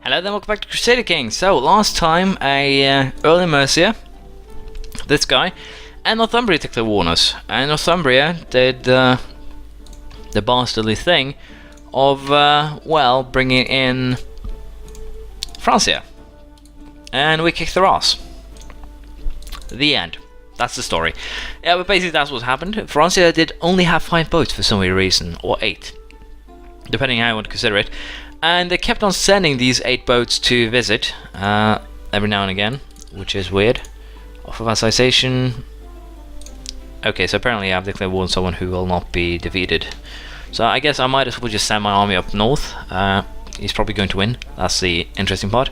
Hello then, welcome back to Crusader King. So last time, early Mercia, this guy, and Northumbria declared war on us, and Northumbria did the bastardly thing of well, bringing in Francia, and we kicked their ass. The end. That's the story. Yeah, but basically that's what happened. Francia did only have 5 boats for some weird reason, or 8, depending how you want to consider it. And they kept on sending these 8 boats to visit every now and again, which is weird. Off of vassalization. Okay, so apparently I've declared war on someone who will not be defeated. So I guess I might as well just send my army up north. He's probably going to win. That's the interesting part.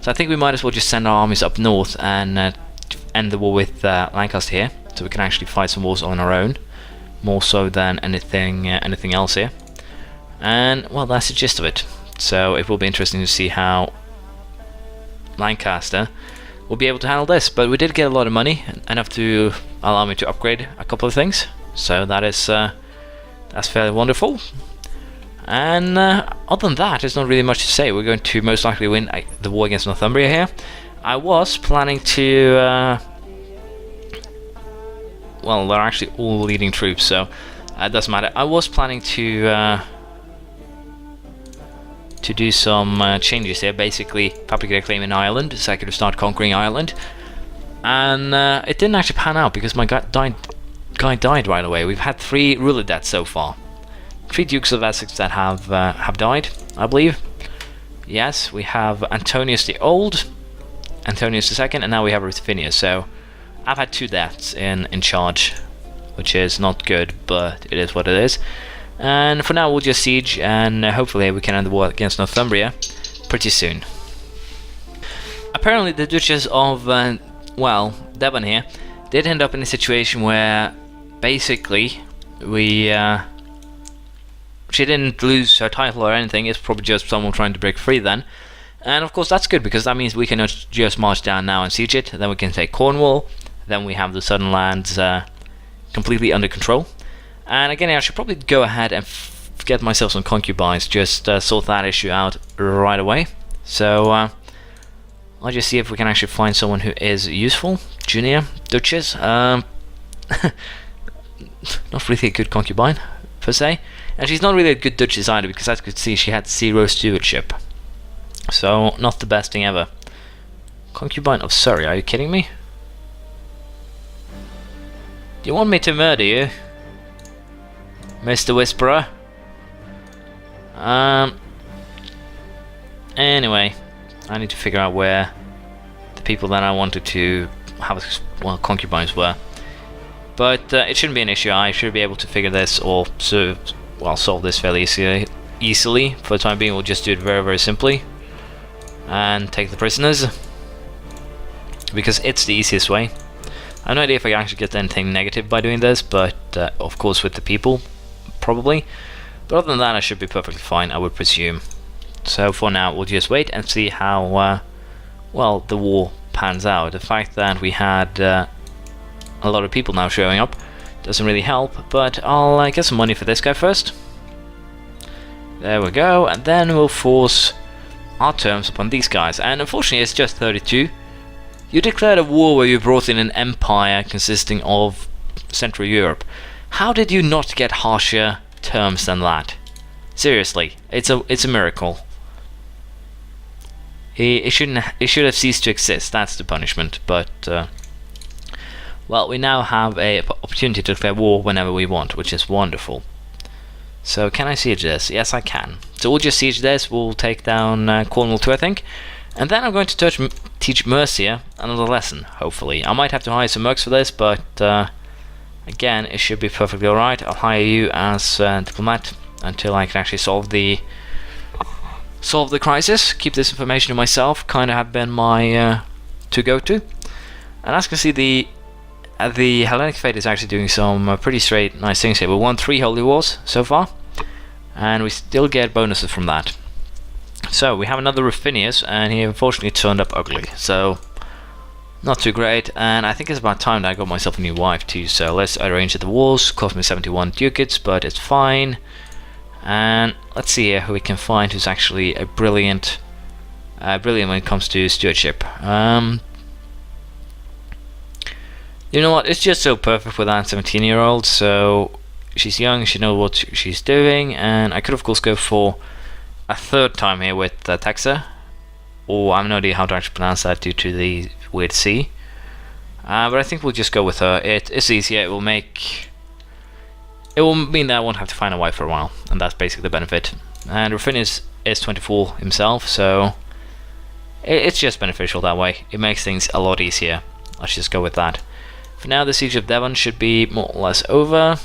So I think we might as well just send our armies up north and end the war with Lancaster here, so we can actually fight some wars on our own, more so than anything else here. And well, that's the gist of it. So it will be interesting to see how Lancaster will be able to handle this. But we did get a lot of money, enough to allow me to upgrade a couple of things. So that is that's fairly wonderful. And other than that, there's not really much to say. We're going to most likely win the war against Northumbria here. I was planning to well, they're actually all leading troops, so it doesn't matter. I was planning to do some changes here, basically publicly acclaim in Ireland, so I could start conquering Ireland. And it didn't actually pan out because my guy died right away. We've had 3 ruler deaths so far. 3 Dukes of Essex that have died, I believe. Yes, we have Antonius the Old, Antonius II, and now we have Ruthenius. So I've had 2 deaths in charge, which is not good, but it is what it is. And for now we'll just siege, and hopefully we can end the war against Northumbria pretty soon. Apparently the Duchess of, well, Devon here, did end up in a situation where basically she didn't lose her title or anything. It's probably just someone trying to break free then. And of course that's good, because that means we can just march down now and siege it, then we can take Cornwall, then we have the southern lands completely under control. And again, I should probably go ahead and get myself some concubines, just sort that issue out right away. So I'll just see if we can actually find someone who is useful. Junior Duchess, not really a good concubine per se, and she's not really a good Duchess either, because as you could see she had 0 stewardship. So not the best thing ever. Concubine of Surrey, are you kidding me? Do you want me to murder you, Mr. Whisperer? Anyway, I need to figure out where the people that I wanted to have, well, concubines were. But it shouldn't be an issue. I should be able to figure this, or solve this fairly easily. For the time being, we'll just do it very, very simply and take the prisoners, because it's the easiest way. I have no idea if I can actually get anything negative by doing this, but of course with the people, probably. But other than that, I should be perfectly fine, I would presume. So for now, we'll just wait and see how well, the war pans out. The fact that we had a lot of people now showing up doesn't really help, but I'll get some money for this guy first. There we go, and then we'll force our terms upon these guys. And unfortunately, it's just 32. You declared a war where you brought in an empire consisting of Central Europe. How did you not get harsher terms than that? Seriously, it's a miracle. It should have ceased to exist. That's the punishment. But well, we now have a opportunity to declare war whenever we want, which is wonderful. So can I siege this? Yes, I can. So we'll just siege this. We'll take down Cornwall too, I think. And then I'm going to teach Mercia another lesson, hopefully. I might have to hire some mercs for this, but again, it should be perfectly alright. I'll hire you as a diplomat until I can actually solve the crisis. Keep this information to myself, kind of have been my to-go-to. And as you can see, the Hellenic Fate is actually doing some pretty straight, nice things here. We won 3 Holy Wars so far, and we still get bonuses from that. So we have another Ruthenius, and he unfortunately turned up ugly, so not too great. And I think it's about time that I got myself a new wife too, so let's arrange the walls. Cost me 71 ducats, but it's fine. And let's see here who we can find who's actually a brilliant brilliant when it comes to stewardship. You know what? It's just so perfect with that 17-year-old. So she's young, she knows what she's doing, and I could of course go for a third time here with Texa, or I have no idea how to actually pronounce that due to the weird C. But I think we'll just go with her. It's easier. It will mean that I won't have to find a wife for a while, and that's basically the benefit. And Ruffin is 24 himself, so it's just beneficial that way. It makes things a lot easier. Let's just go with that. For now, the siege of Devon should be more or less over.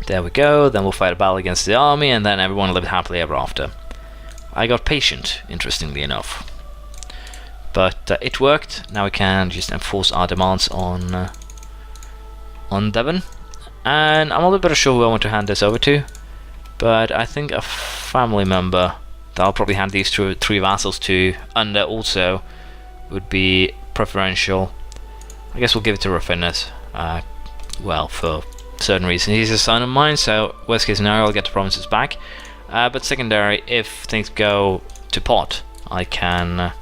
There we go. Then we'll fight a battle against the army, and then everyone lived happily ever after. I got patient, interestingly enough. But it worked. Now we can just enforce our demands on Devon. And I'm a little bit unsure who I want to hand this over to, but I think a family member that I'll probably hand these three vassals to under also would be preferential. I guess we'll give it to Ruffinus. Well, for certain reasons. He's a son of mine, so worst case scenario I'll get the provinces back. But secondary, if things go to pot, I can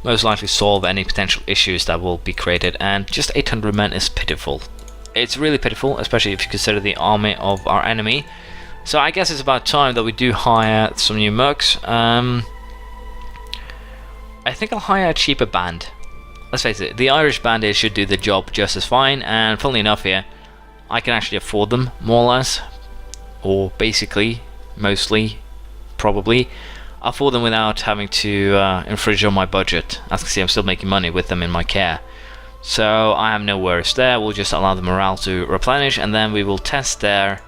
most likely solve any potential issues that will be created, and just 800 men is pitiful. It's really pitiful, especially if you consider the army of our enemy. So I guess it's about time that we do hire some new mercs. I think I'll hire a cheaper band. Let's face it, the Irish bandits should do the job just as fine, and funnily enough here, I can actually afford them, more or less. Or basically, mostly, probably, afford them without having to infringe on my budget. As you can see, I'm still making money with them in my care. So I have no worries there. We'll just allow the morale to replenish, and then we will test their...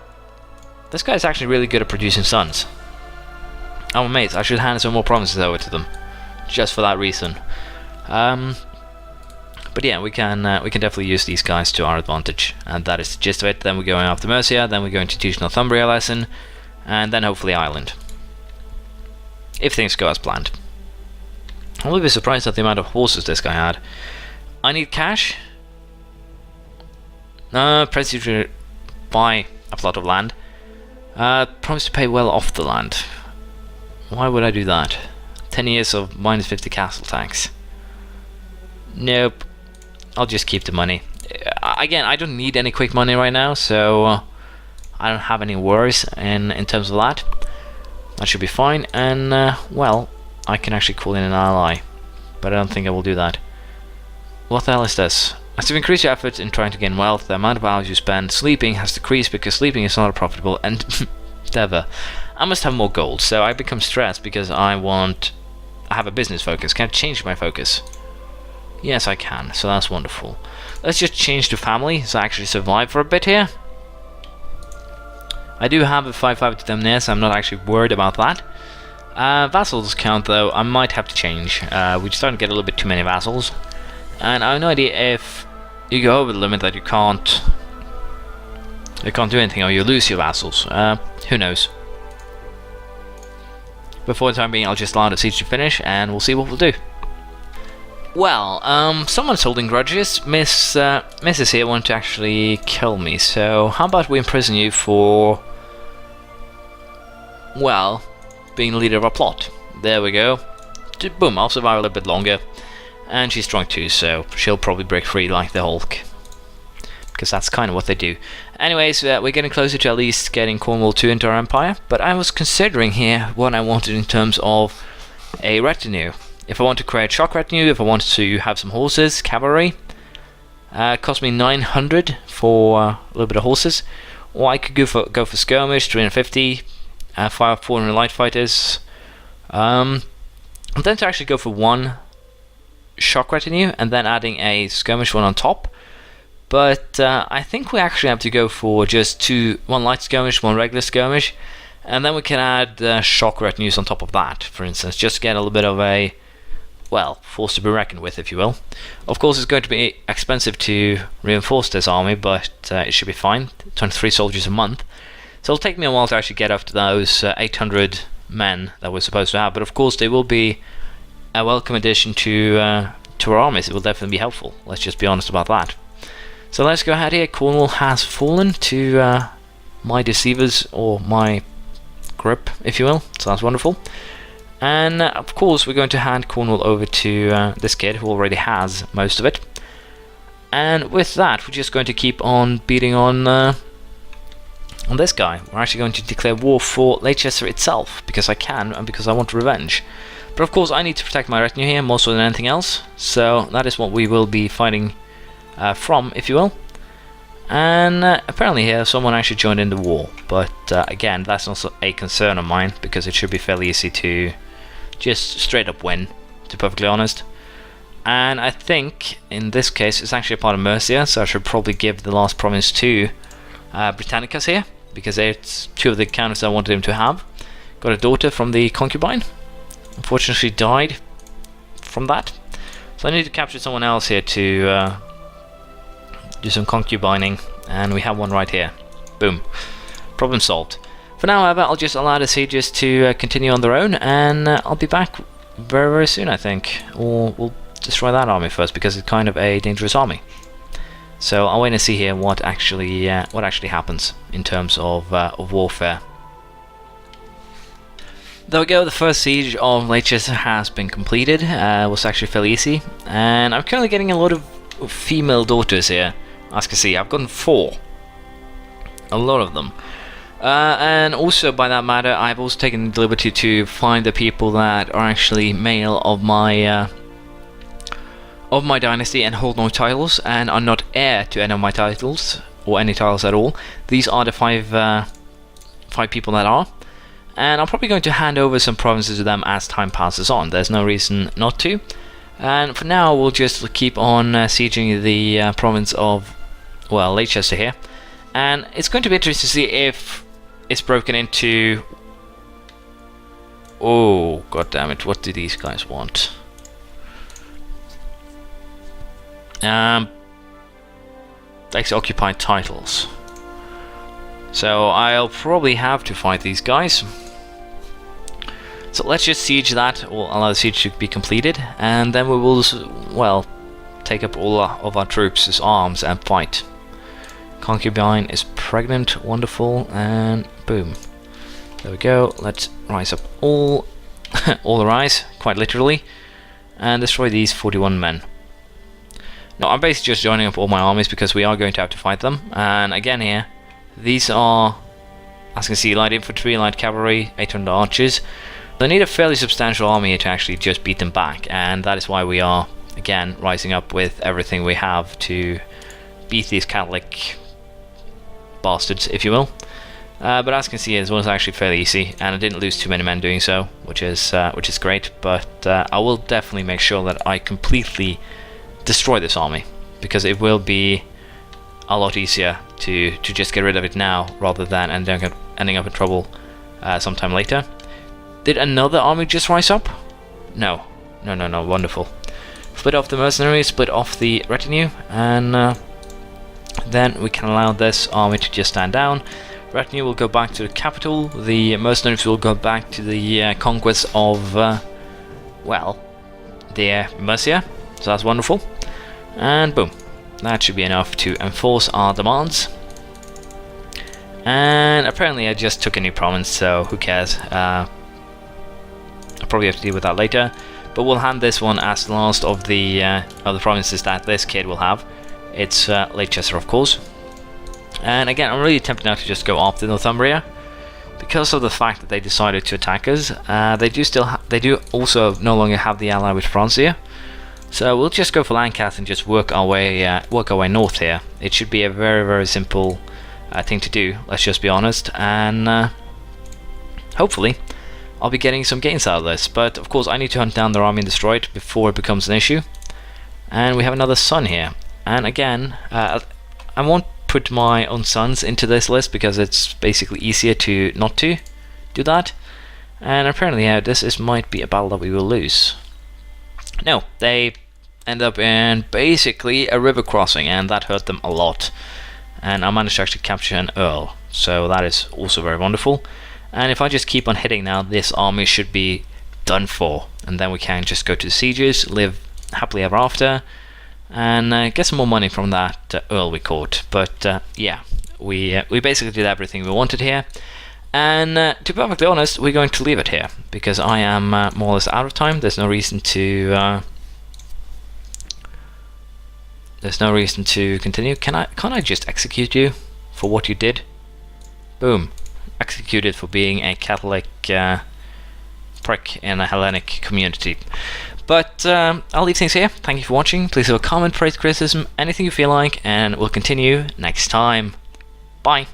This guy's actually really good at producing sons. I'm amazed. I should hand some more provinces over to them, just for that reason. But yeah, we can definitely use these guys to our advantage, and that is the gist of it. Then we're going after Mercia, then we're going to teach Northumbria a lesson, and then hopefully Ireland, if things go as planned. I will be surprised at the amount of horses this guy had. I need cash. Press you to buy a plot of land. Promise to pay well off the land. Why would I do that? 10 years of minus 50 castle tax. Nope. I'll just keep the money. Again, I don't need any quick money right now, so I don't have any worries in terms of that. That should be fine, and well, I can actually call in an ally, but I don't think I will do that. What the hell is this? As you increase your efforts in trying to gain wealth, the amount of hours you spend sleeping has decreased because sleeping is not a profitable endeavor. I must have more gold, so I become stressed because I have a business focus. Can I change my focus? Yes, I can, so that's wonderful. Let's just change to family, so I actually survive for a bit here. I do have a 5-5 to them there, so I'm not actually worried about that. Vassals count, though, I might have to change. We're starting to get a little bit too many vassals. And I have no idea if you go over the limit that you can't do anything, or you lose your vassals. Who knows? But for the time being, I'll just allow the siege to finish, and we'll see what we'll do. Well, someone's holding grudges. Mrs. here wanted to actually kill me, so how about we imprison you for, well, being the leader of our plot. There we go. Boom, I'll survive a little bit longer. And she's strong too, so she'll probably break free like the Hulk. Because that's kind of what they do. Anyways, we're getting closer to at least getting Cornwall 2 into our empire. But I was considering here what I wanted in terms of a retinue. If I want to create shock retinue, if I want to have some horses, cavalry, it cost me 900 for a little bit of horses, or I could go for skirmish, 350, 400 light fighters, and then to actually go for one shock retinue and then adding a skirmish one on top. But I think we actually have to go for just one light skirmish, one regular skirmish, and then we can add shock retinues on top of that, for instance, just to get a little bit of a, well, force to be reckoned with, if you will. Of course, it's going to be expensive to reinforce this army, but it should be fine. 23 soldiers a month. So it'll take me a while to actually get up to those 800 men that we're supposed to have. But of course, they will be a welcome addition to our armies. It will definitely be helpful. Let's just be honest about that. So let's go ahead here. Cornwall has fallen to my deceivers, or my grip, if you will. So that's wonderful. And of course we're going to hand Cornwall over to this kid who already has most of it. And with that, we're just going to keep on beating on this guy. We're actually going to declare war for Leicester itself, because I can and because I want revenge. But of course I need to protect my retinue here more so than anything else, so that is what we will be fighting from, if you will. And apparently here someone actually joined in the war, but again, that's also a concern of mine, because it should be fairly easy to just straight up win, to be perfectly honest. And I think in this case it's actually a part of Mercia, so I should probably give the last province to Britannicus here, because it's two of the countries I wanted him to have. Got a daughter from the concubine, unfortunately died from that, so I need to capture someone else here to do some concubining, and we have one right here. Boom, problem solved. For now, however, I'll just allow the sieges to continue on their own, and I'll be back very, very soon, I think. Or we'll destroy that army first, because it's kind of a dangerous army. So I'll wait and see here what actually happens in terms of warfare. There we go, the first siege of Leicester has been completed. It was actually fairly easy, and I'm currently getting a lot of female daughters here. As you can see, I've gotten 4. A lot of them. And also, by that matter, I've also taken the liberty to find the people that are actually male of my dynasty and hold no titles and are not heir to any of my titles or any titles at all. These are the 5 people that are, and I'm probably going to hand over some provinces to them as time passes on. There's no reason not to. And for now, we'll just keep on sieging the province of, well, Leicester here. And it's going to be interesting to see if it's broken into... Oh, god damn it, what do these guys want? Takes occupied titles. So I'll probably have to fight these guys. So let's just siege that, or allow the siege to be completed, and then we will, well, take up all of our troops as arms and fight. Concubine is pregnant, wonderful, and boom. There we go. Let's rise up all rise, quite literally, and destroy these 41 men. Now I'm basically just joining up all my armies because we are going to have to fight them. And again here, these are, as you can see, light infantry, light cavalry, 800 archers. They need a fairly substantial army here to actually just beat them back, and that is why we are, again, rising up with everything we have to beat these Catholic bastards, if you will. But as you can see, it was actually fairly easy, and I didn't lose too many men doing so, which is great. But I will definitely make sure that I completely destroy this army, because it will be a lot easier to just get rid of it now rather than ending up in trouble sometime later. Did another army just rise up? No, wonderful. Split off the mercenaries, split off the retinue, and then we can allow this army to just stand down. Retinue will go back to the capital, the mercenaries will go back to the conquest of, well, the Mercia, so that's wonderful. And boom, that should be enough to enforce our demands. And apparently I just took a new province, so who cares. I'll probably have to deal with that later, but we'll hand this one as the last of the provinces that this kid will have. It's Leicester, of course. And again, I'm really tempted now to just go after Northumbria, because of the fact that they decided to attack us. They do also no longer have the ally with Francia, so we'll just go for Lancaster and just work our way north here. It should be a very, very simple thing to do. Let's just be honest, and hopefully I'll be getting some gains out of this. But of course, I need to hunt down their army and destroy it before it becomes an issue. And we have another son here, and again, I won't put my own sons into this list because it's basically easier to not to do that. And apparently, yeah, this might be a battle that we will lose. No, they end up in basically a river crossing, and that hurt them a lot. And I managed to actually capture an earl, so that is also very wonderful. And if I just keep on hitting now, this army should be done for, and then we can just go to the sieges, live happily ever after, and get some more money from that earl we caught. But yeah, we basically did everything we wanted here. And to be perfectly honest, we're going to leave it here because I am more or less out of time. There's no reason to continue. Can't I just execute you for what you did? Boom, executed for being a Catholic prick in a Hellenic community. But I'll leave things here. Thank you for watching. Please leave a comment, praise, criticism, anything you feel like, and we'll continue next time. Bye.